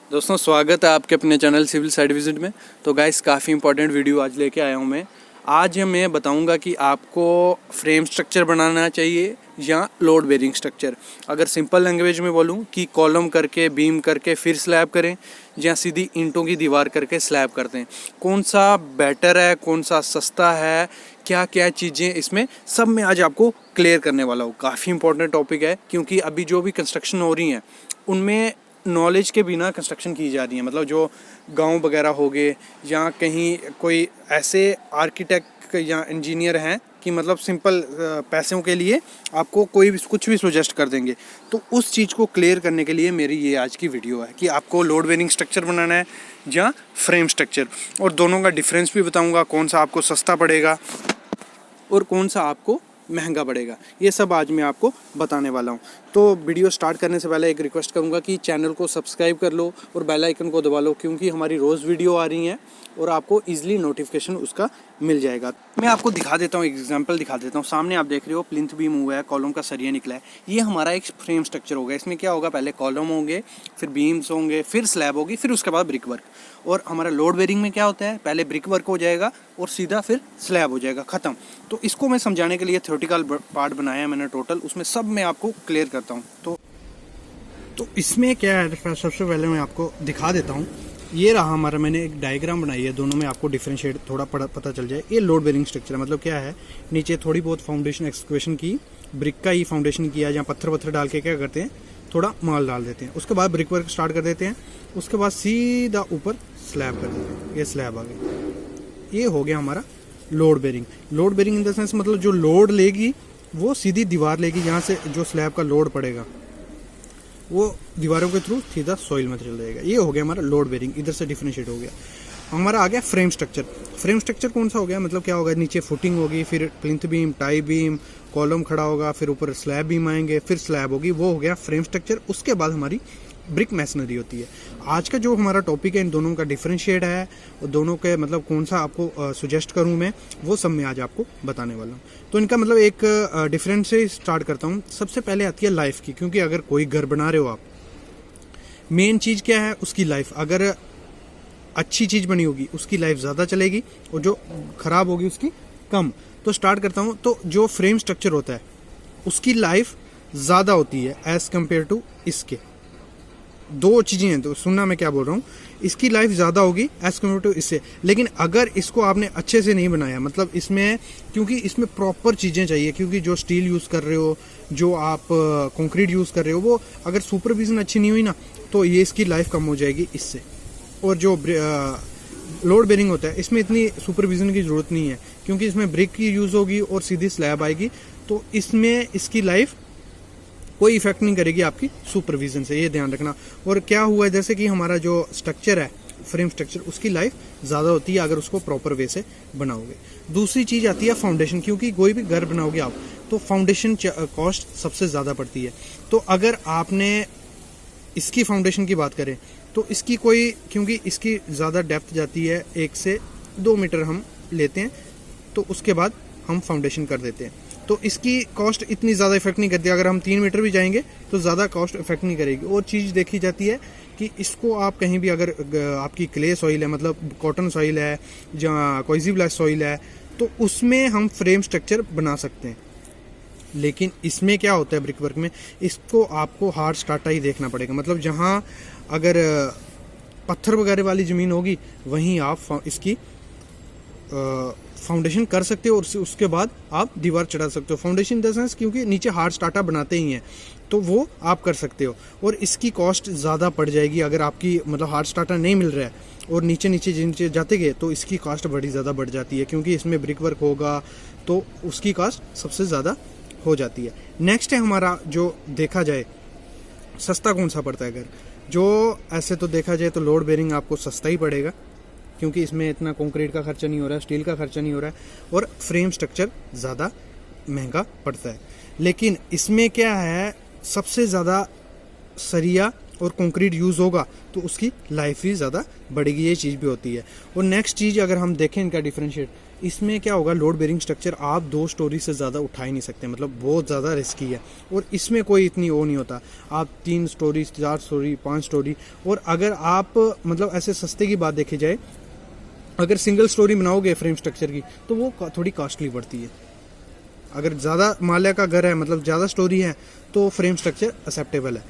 दोस्तों स्वागत है आपके अपने चैनल सिविल साइट विजिट में। तो गाइस काफ़ी इंपॉर्टेंट वीडियो आज लेके आया हूँ मैं। आज मैं बताऊँगा कि आपको फ्रेम स्ट्रक्चर बनाना चाहिए या लोड बेरिंग स्ट्रक्चर। अगर सिंपल लैंग्वेज में बोलूँ कि कॉलम करके बीम करके फिर स्लैब करें या सीधी ईंटों की दीवार करके स्लैब करते हैं, कौन सा बेटर है, कौन सा सस्ता है, क्या क्या चीज़ें इसमें सब मैं आज आपको क्लियर करने वाला हूँ। काफ़ी इंपॉर्टेंट टॉपिक है क्योंकि अभी जो भी कंस्ट्रक्शन हो रही हैं उनमें नॉलेज के बिना कंस्ट्रक्शन की जा रही है। मतलब जो गांव वगैरह हो गए या कहीं कोई ऐसे आर्किटेक्ट या इंजीनियर हैं कि मतलब सिंपल पैसों के लिए आपको कोई भी कुछ भी सजेस्ट कर देंगे। तो उस चीज़ को क्लियर करने के लिए मेरी ये आज की वीडियो है कि आपको लोड बेरिंग स्ट्रक्चर बनाना है या फ्रेम स्ट्रक्चर, और दोनों का डिफरेंस भी बताऊँगा, कौन सा आपको सस्ता पड़ेगा और कौन सा आपको महंगा पड़ेगा। ये सब आज मैं आपको बताने वाला हूँ। तो वीडियो स्टार्ट करने से पहले एक रिक्वेस्ट करूँगा कि चैनल को सब्सक्राइब कर लो और बेल आइकन को दबा लो, क्योंकि हमारी रोज़ वीडियो आ रही हैं और आपको इजीली नोटिफिकेशन उसका मिल जाएगा। मैं आपको दिखा देता हूँ, एग्जांपल दिखा देता हूँ। सामने आप देख रहे हो प्लिंथ बीम हुआ है, कॉलम का सरिया निकला है। ये हमारा एक फ्रेम स्ट्रक्चर होगा। इसमें क्या होगा, पहले कॉलम होंगे, फिर बीम्स होंगे, फिर स्लैब होगी, फिर उसके बाद ब्रिक वर्क। और हमारा लोड बेरिंग में क्या होता है, पहले ब्रिक वर्क हो जाएगा और सीधा फिर स्लैब हो जाएगा, ख़त्म। तो इसको मैं समझाने के लिए थ्योरेटिकल पार्ट बनाया है मैंने टोटल, उसमें सब मैं आपको क्लियर करता हूँ। तो इसमें क्या है, सबसे पहले मैं आपको दिखा देता हूँ। ये रहा हमारा, मैंने एक डायग्राम बनाई है, दोनों में आपको डिफरेंशिएट थोड़ा पता चल जाए। ये लोड बेरिंग स्ट्रक्चर है, मतलब क्या है, नीचे थोड़ी बहुत फाउंडेशन एक्सक्वेशन की, ब्रिक का ही फाउंडेशन किया, जहाँ पत्थर डाल के क्या करते हैं, थोड़ा माल डाल देते हैं, उसके बाद ब्रिक वर्क स्टार्ट कर देते हैं, उसके बाद सीधा ऊपर स्लैब कर देते हैं। ये स्लैब आ गई। ये हो गया हमारा load bearing. Load bearing in the sense मतलब जो लोड लेगी वो सीधी दीवार लेगी, यहाँ से जो स्लैब का लोड पड़ेगा वो दीवारों के थ्रू सीधा सॉइल में चल जाएगा। ये हो गया हमारा लोड बेरिंग, इधर से डिफरेंशिएट हो गया। हमारा आ गया फ्रेम स्ट्रक्चर। फ्रेम स्ट्रक्चर कौन सा हो गया, मतलब क्या होगा, नीचे फुटिंग होगी, फिर plinth beam, tie beam, column खड़ा होगा, फिर ऊपर स्लैब बीम आएंगे, फिर स्लैब होगी, वो हो गया फ्रेम स्ट्रक्चर। उसके बाद हमारी ब्रिक मैसनरी होती है। आज का जो हमारा टॉपिक है, इन दोनों का डिफरेंशिएट है, और दोनों के मतलब कौन सा आपको सुजेस्ट करूं मैं, वो सब मैं आज आपको बताने वाला हूं। तो इनका मतलब एक डिफरेंस से स्टार्ट करता हूं। सबसे पहले आती है लाइफ की, क्योंकि अगर कोई घर बना रहे हो आप, मेन चीज़ क्या है, उसकी लाइफ। अगर अच्छी चीज़ बनी होगी उसकी लाइफ ज़्यादा चलेगी और जो खराब होगी उसकी कम। तो स्टार्ट करता हूँ। तो जो फ्रेम स्ट्रक्चर होता है उसकी लाइफ ज़्यादा होती है एज़ कम्पेयर टू इसके। दो चीज़ें हैं, तो सुनना मैं क्या बोल रहा हूँ। इसकी लाइफ ज़्यादा होगी एज कम्पेयर टू इससे। लेकिन अगर इसको आपने अच्छे से नहीं बनाया, मतलब इसमें, क्योंकि इसमें प्रॉपर चीज़ें चाहिए, क्योंकि जो स्टील यूज़ कर रहे हो, जो आप कंक्रीट यूज़ कर रहे हो, वो अगर सुपरविजन अच्छी नहीं हुई ना, तो ये इसकी लाइफ कम हो जाएगी इससे। और जो लोड बेरिंग होता है इसमें इतनी सुपरविजन की ज़रूरत नहीं है, क्योंकि इसमें ब्रिक की यूज़ होगी और सीधी स्लैब आएगी, तो इसमें इसकी लाइफ कोई इफेक्ट नहीं करेगी आपकी सुपरविजन से, ये ध्यान रखना। और क्या हुआ है, जैसे कि हमारा जो स्ट्रक्चर है फ्रेम स्ट्रक्चर, उसकी लाइफ ज़्यादा होती है अगर उसको प्रॉपर वे से बनाओगे। दूसरी चीज़ आती है फाउंडेशन, क्योंकि कोई भी घर बनाओगे आप तो फाउंडेशन कॉस्ट सबसे ज़्यादा पड़ती है। तो अगर आपने इसकी फाउंडेशन की बात करें तो इसकी कोई, क्योंकि इसकी ज़्यादा डेप्थ जाती है, 1 से 2 मीटर हम लेते हैं, तो उसके बाद हम फाउंडेशन कर देते हैं, तो इसकी कॉस्ट इतनी ज़्यादा इफेक्ट नहीं करती। अगर हम 3 मीटर भी जाएंगे तो ज़्यादा कॉस्ट इफेक्ट नहीं करेगी। और चीज़ देखी जाती है कि इसको आप कहीं भी, अगर आपकी क्ले सॉइल है, मतलब कॉटन सॉइल है या कोई ब्लास्ट सॉइल है, तो उसमें हम फ्रेम स्ट्रक्चर बना सकते हैं। लेकिन इसमें क्या होता है, ब्रिक वर्क में इसको आपको हार्ड स्टार्टा ही देखना पड़ेगा। मतलब जहाँ अगर पत्थर वगैरह वाली ज़मीन होगी वहीं आप इसकी फाउंडेशन कर सकते हो और उसके बाद आप दीवार चढ़ा सकते हो। फाउंडेशन इन द सेंस, क्योंकि नीचे हार्ड स्टार्टा बनाते ही हैं, तो वो आप कर सकते हो। और इसकी कॉस्ट ज़्यादा पड़ जाएगी अगर आपकी मतलब हार्ड स्टार्टा नहीं मिल रहा है और नीचे जाते गए, तो इसकी कॉस्ट बड़ी ज़्यादा बढ़ जाती है, क्योंकि इसमें ब्रिक वर्क होगा तो उसकी कॉस्ट सबसे ज़्यादा हो जाती है। नेक्स्ट है हमारा, जो देखा जाए सस्ता कौन सा पड़ता है अगर, जो ऐसे तो देखा जाए तो लोड बेरिंग आपको सस्ता ही पड़ेगा, क्योंकि इसमें इतना कंक्रीट का खर्चा नहीं हो रहा है, स्टील का खर्चा नहीं हो रहा है, और फ्रेम स्ट्रक्चर ज़्यादा महंगा पड़ता है। लेकिन इसमें क्या है, सबसे ज़्यादा सरिया और कंक्रीट यूज़ होगा तो उसकी लाइफ भी ज़्यादा बढ़ेगी, ये चीज़ भी होती है। और नेक्स्ट चीज़ अगर हम देखें इनका डिफरेंशिएट, इसमें क्या होगा, लोड बेरिंग स्ट्रक्चर आप 2 स्टोरी से ज़्यादा उठा ही नहीं सकते, मतलब बहुत ज़्यादा रिस्की है। और इसमें कोई इतनी वो नहीं होता, आप 3 स्टोरी 4 स्टोरी 5 स्टोरी। और अगर आप मतलब ऐसे सस्ते की बात देखी जाए, अगर सिंगल स्टोरी बनाओगे फ्रेम स्ट्रक्चर की तो वो थोड़ी कॉस्टली पड़ती है। अगर ज़्यादा माल्या का घर है, मतलब ज़्यादा स्टोरी है, तो फ्रेम स्ट्रक्चर एक्सेप्टेबल है।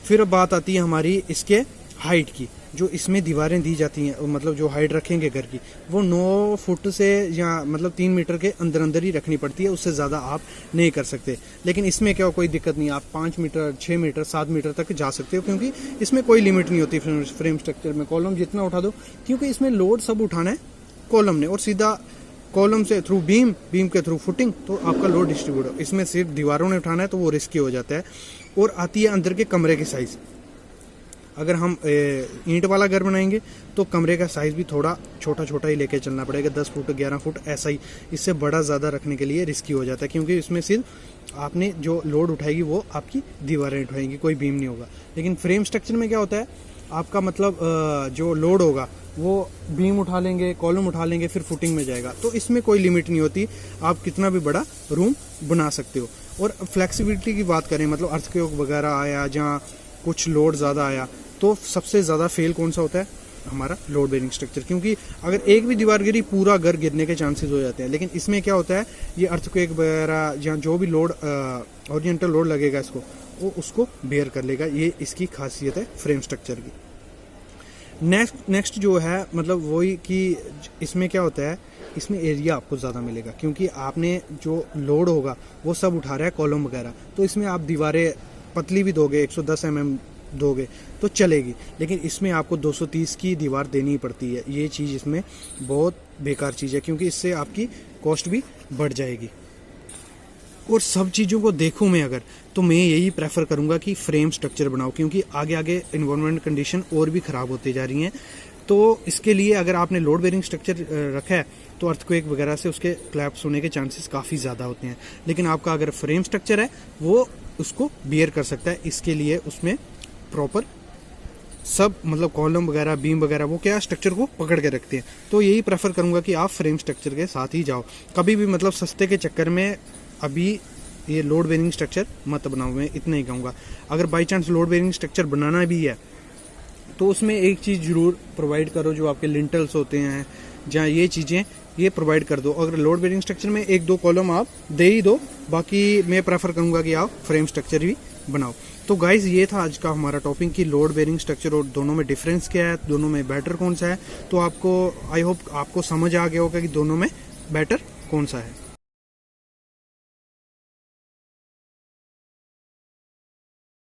फिर बात आती है हमारी इसके हाइट की। जो इसमें दीवारें दी जाती हैं, मतलब जो हाइट रखेंगे घर की, वो 9 फुट से या मतलब 3 मीटर के अंदर अंदर ही रखनी पड़ती है, उससे ज़्यादा आप नहीं कर सकते। लेकिन इसमें क्या कोई दिक्कत नहीं, आप 5 मीटर 6 मीटर 7 मीटर तक जा सकते हो, क्योंकि इसमें कोई लिमिट नहीं होती फ्रेम स्ट्रक्चर में। कॉलम जितना उठा दो, क्योंकि इसमें लोड सब उठाना है कॉलम ने, और सीधा कॉलम से थ्रू बीम, बीम के थ्रू फुटिंग, तो आपका लोड डिस्ट्रीब्यूट हो। इसमें सिर्फ दीवारों ने उठाना है तो वो रिस्की हो जाता है। और आती है अंदर के कमरे की साइज़। अगर हम ईंट वाला घर बनाएंगे तो कमरे का साइज़ भी थोड़ा छोटा छोटा ही लेके चलना पड़ेगा, 10 फुट 11 फुट ऐसा ही। इससे बड़ा ज़्यादा रखने के लिए रिस्की हो जाता है, क्योंकि इसमें सिर्फ आपने जो लोड उठाएगी वो आपकी दीवारें उठाएंगी, कोई बीम नहीं होगा। लेकिन फ्रेम स्ट्रक्चर में क्या होता है, आपका मतलब जो लोड होगा वो बीम उठा लेंगे, कॉलम उठा लेंगे, फिर फुटिंग में जाएगा। तो इसमें कोई लिमिट नहीं होती, आप कितना भी बड़ा रूम बना सकते हो। और फ्लेक्सिबिलिटी की बात करें, मतलब अर्थक्वेक वगैरह आया, जहाँ कुछ लोड ज़्यादा आया, तो सबसे ज़्यादा फेल कौन सा होता है, हमारा लोड बेरिंग स्ट्रक्चर। क्योंकि अगर एक भी दीवार गिरी, पूरा घर गिरने के चांसेस हो जाते हैं। लेकिन इसमें क्या होता है, ये अर्थक्वेक वगैरह या जो भी लोड ओरिएंटल लोड लगेगा इसको, वो उसको बेयर कर लेगा। ये इसकी खासियत है फ्रेम स्ट्रक्चर की। नेक्स्ट जो है, मतलब वही कि इसमें क्या होता है, इसमें एरिया आपको ज़्यादा मिलेगा, क्योंकि आपने जो लोड होगा वो सब उठा रहा है कॉलम वगैरह। तो इसमें आप दीवारें पतली भी दोगे, 110 mm दोगे तो चलेगी, लेकिन इसमें आपको 230 की दीवार देनी पड़ती है। ये चीज़ इसमें बहुत बेकार चीज़ है, क्योंकि इससे आपकी कॉस्ट भी बढ़ जाएगी। और सब चीज़ों को देखूं मैं अगर, तो मैं यही प्रेफर करूंगा कि फ्रेम स्ट्रक्चर बनाओ, क्योंकि आगे आगे इन्वायरमेंट कंडीशन और भी ख़राब होती जा रही हैं। तो इसके लिए अगर आपने लोड बेरिंग स्ट्रक्चर रखा है तो अर्थक्वेक वगैरह से उसके क्लैप्स होने के चांसेस काफ़ी ज़्यादा होते हैं। लेकिन आपका अगर फ्रेम स्ट्रक्चर है वो उसको बियर कर सकता है। इसके लिए उसमें प्रॉपर सब, मतलब कॉलम वगैरह, बीम वगैरह, वो क्या स्ट्रक्चर को पकड़ के रखते हैं। तो यही प्रेफर करूंगा कि आप फ्रेम स्ट्रक्चर के साथ ही जाओ। कभी भी मतलब सस्ते के चक्कर में अभी ये लोड बेरिंग स्ट्रक्चर मत बनाओ, मैं इतना ही कहूँगा। अगर by chance load bearing structure बनाना भी है तो उसमें एक चीज़ ज़रूर प्रोवाइड करो, जो आपके लिंटल्स होते हैं, जहाँ ये चीज़ें ये प्रोवाइड कर दो। अगर लोड बेरिंग स्ट्रक्चर में 1-2 कॉलम आप दे ही दो, बाकी मैं प्रेफर करूँगा कि आप फ्रेम स्ट्रक्चर भी बनाओ। तो गाइज ये था आज का हमारा टॉपिक कि लोड बेरिंग स्ट्रक्चर और दोनों में डिफरेंस क्या है, दोनों में बेटर कौन सा है। तो आपको आई होप आपको समझ आ गया होगा कि दोनों में बेटर कौन सा है।